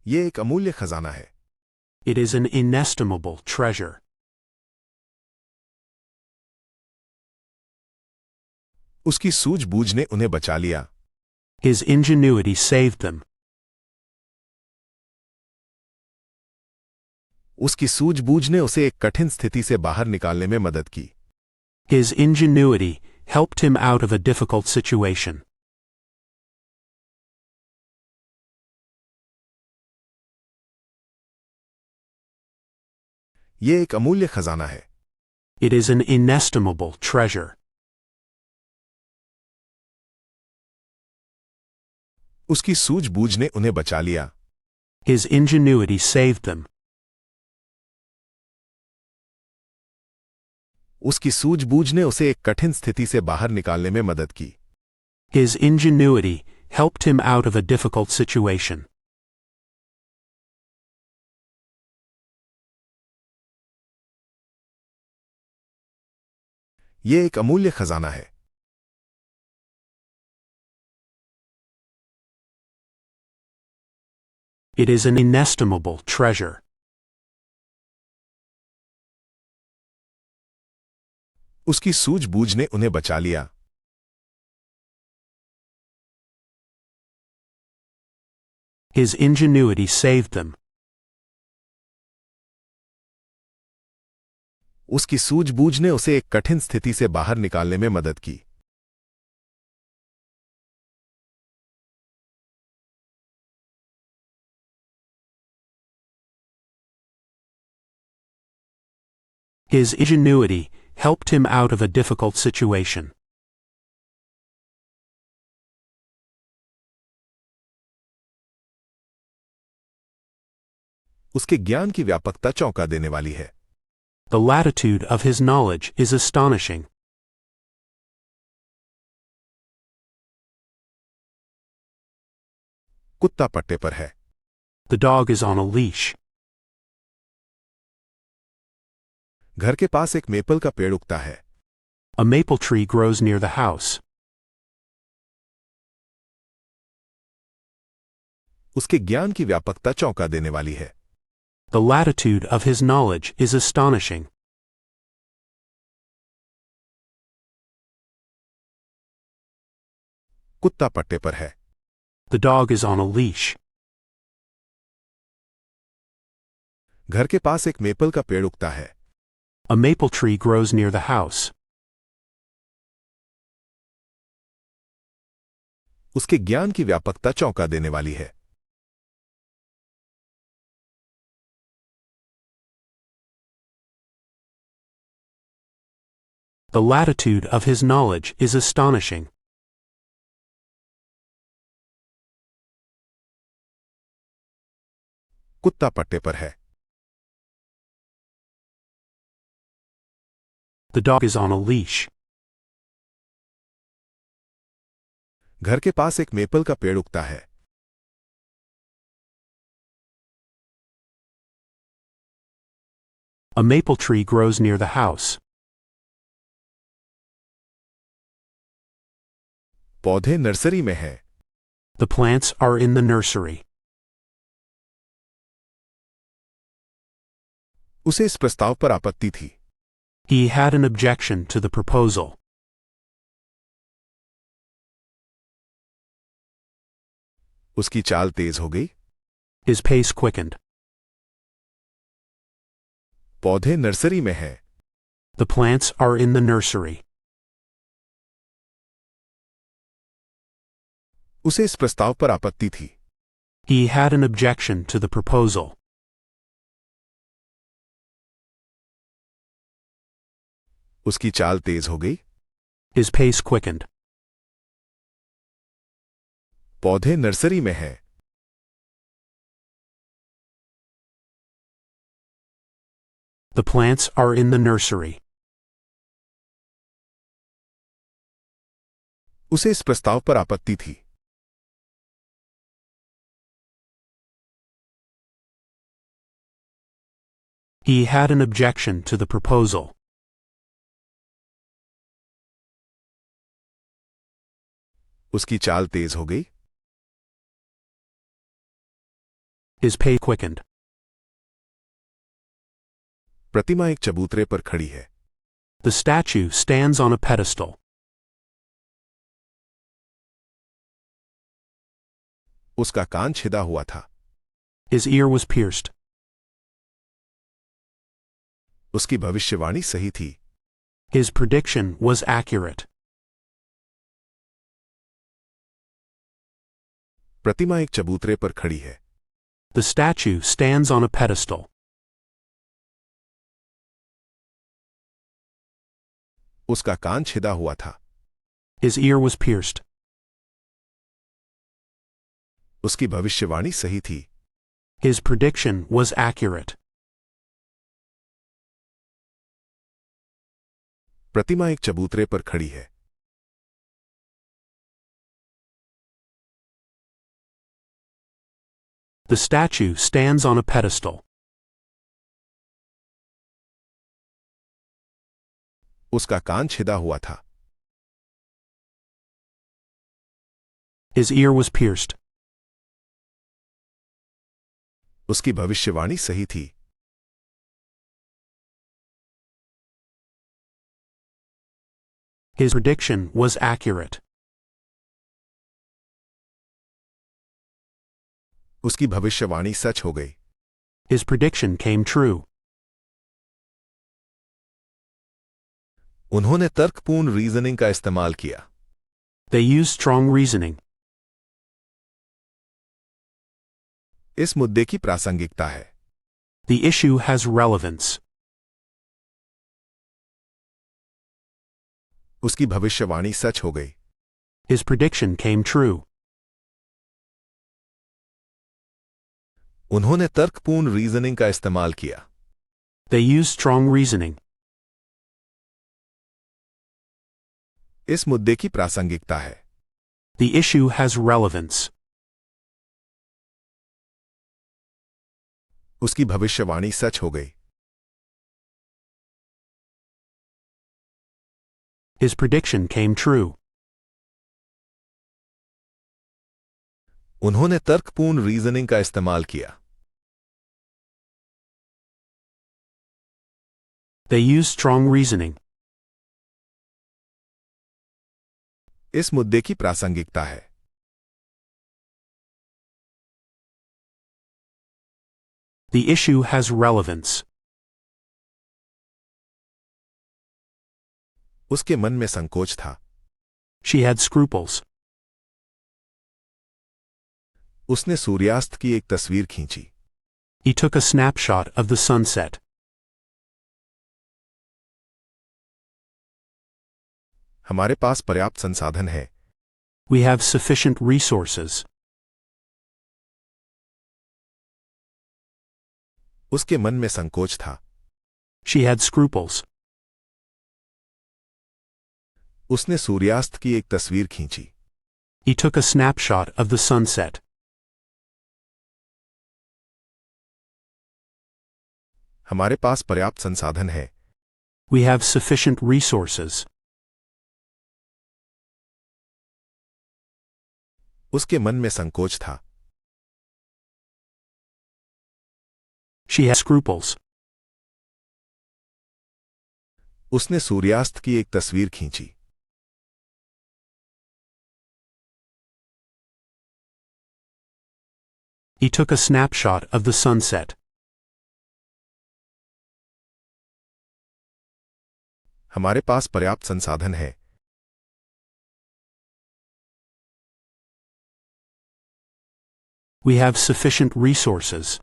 ये एक अमूल्य खजाना है। It is an inestimable treasure. उसकी सूझबूझ ने उन्हें बचा लिया। His ingenuity saved them. उसकी सूझबूझ ने उसे एक कठिन स्थिति से बाहर निकालने में मदद की। His ingenuity helped him out of a difficult situation. ये एक अमूल्य खजाना है। It is an inestimable treasure. उसकी सूझबूझ ने उन्हें बचा लिया। His ingenuity saved them. उसकी सूझबूझ ने उसे एक कठिन स्थिति से बाहर निकालने में मदद की। His ingenuity helped him out of a difficult situation. ये एक अमूल्य खजाना है। It is an inestimable treasure. उसकी सूझबूझ ने उन्हें बचा लिया। His ingenuity saved them. उसकी सूझबूझ ने उसे एक कठिन स्थिति से बाहर निकालने में मदद की। His ingenuity helped him out of a difficult situation. उसके ज्ञान की व्यापकता चौंका देने वाली है। The latitude of his knowledge is astonishing. कुत्ता पट्टे पर है। The dog is on a leash. घर के पास एक मेपल का पेड़ उगता है। A maple tree grows near the house. उसके ज्ञान की व्यापकता चौंका देने वाली है। The latitude of his knowledge is astonishing. कुत्ता पट्टे पर है। The dog is on a leash. घर के पास एक मेपल का पेड़ उगता है। A maple tree grows near the house. उसके ज्ञान की व्यापकता चौंका देने वाली है। The latitude of his knowledge is astonishing. कुत्ता पट्टे पर है। The dog is on a leash. घर के पास एक मेपल का पेड़ उगता है। A maple tree grows near the house. पौधे नर्सरी में हैं। The plants are in the nursery. उसे इस प्रस्ताव पर आपत्ति थी। He had an objection to the proposal. उसकी चाल तेज हो गई। His pace quickened. पौधे नर्सरी में हैं। The plants are in the nursery. उसे इस प्रस्ताव पर आपत्ति थी। He had an objection to the proposal. उसकी चाल तेज हो गई। His pace quickened. पौधे नर्सरी में हैं। The plants are in the nursery. उसे इस प्रस्ताव पर आपत्ति थी। He had an objection to the proposal. उसकी चाल तेज हो गई। His pace quickened. प्रतिमा एक चबूतरे पर खड़ी है. The statue stands on a pedestal. उसका कान छिदा हुआ था. His ear was pierced. उसकी भविष्यवाणी सही थी. His prediction was accurate. प्रतिमा एक चबूतरे पर खड़ी है. The statue stands on a pedestal. उसका कान छिदा हुआ था. His ear was pierced. उसकी भविष्यवाणी सही थी. His prediction was accurate. प्रतिमा एक चबूतरे पर खड़ी है. The statue stands on a pedestal. उसका कान छिदा हुआ था. His ear was pierced. उसकी भविष्यवाणी सही थी. His prediction was accurate. उसकी भविष्यवाणी सच हो गई. His prediction came true. उन्होंने तर्कपूर्ण रीजनिंग का इस्तेमाल किया. They used strong reasoning. इस मुद्दे की प्रासंगिकता है. The issue has relevance. उसकी भविष्यवाणी सच हो गई. His prediction came true. उन्होंने तर्कपूर्ण रीजनिंग का इस्तेमाल किया. They used strong reasoning. इस मुद्दे की प्रासंगिकता है. The issue has relevance. उसकी भविष्यवाणी सच हो गई. His prediction came true. उन्होंने तर्कपूर्ण रीजनिंग का इस्तेमाल किया. They used strong reasoning. इस मुद्दे की प्रासंगिकता है. The issue has relevance. उसके मन में संकोच था. She had scruples. उसने सूर्यास्त की एक तस्वीर खींची. He took a snapshot of the sunset. हमारे पास पर्याप्त संसाधन है. We have sufficient resources. उसके मन में संकोच था. She had scruples. उसने सूर्यास्त की एक तस्वीर खींची. He took a snapshot of the sunset. हमारे पास पर्याप्त संसाधन है. We have sufficient resources. उसके मन में संकोच था. She had scruples. उसने सूर्यास्त की एक तस्वीर खींची. He took a snapshot of the sunset. हमारे पास पर्याप्त संसाधन है. We have sufficient resources.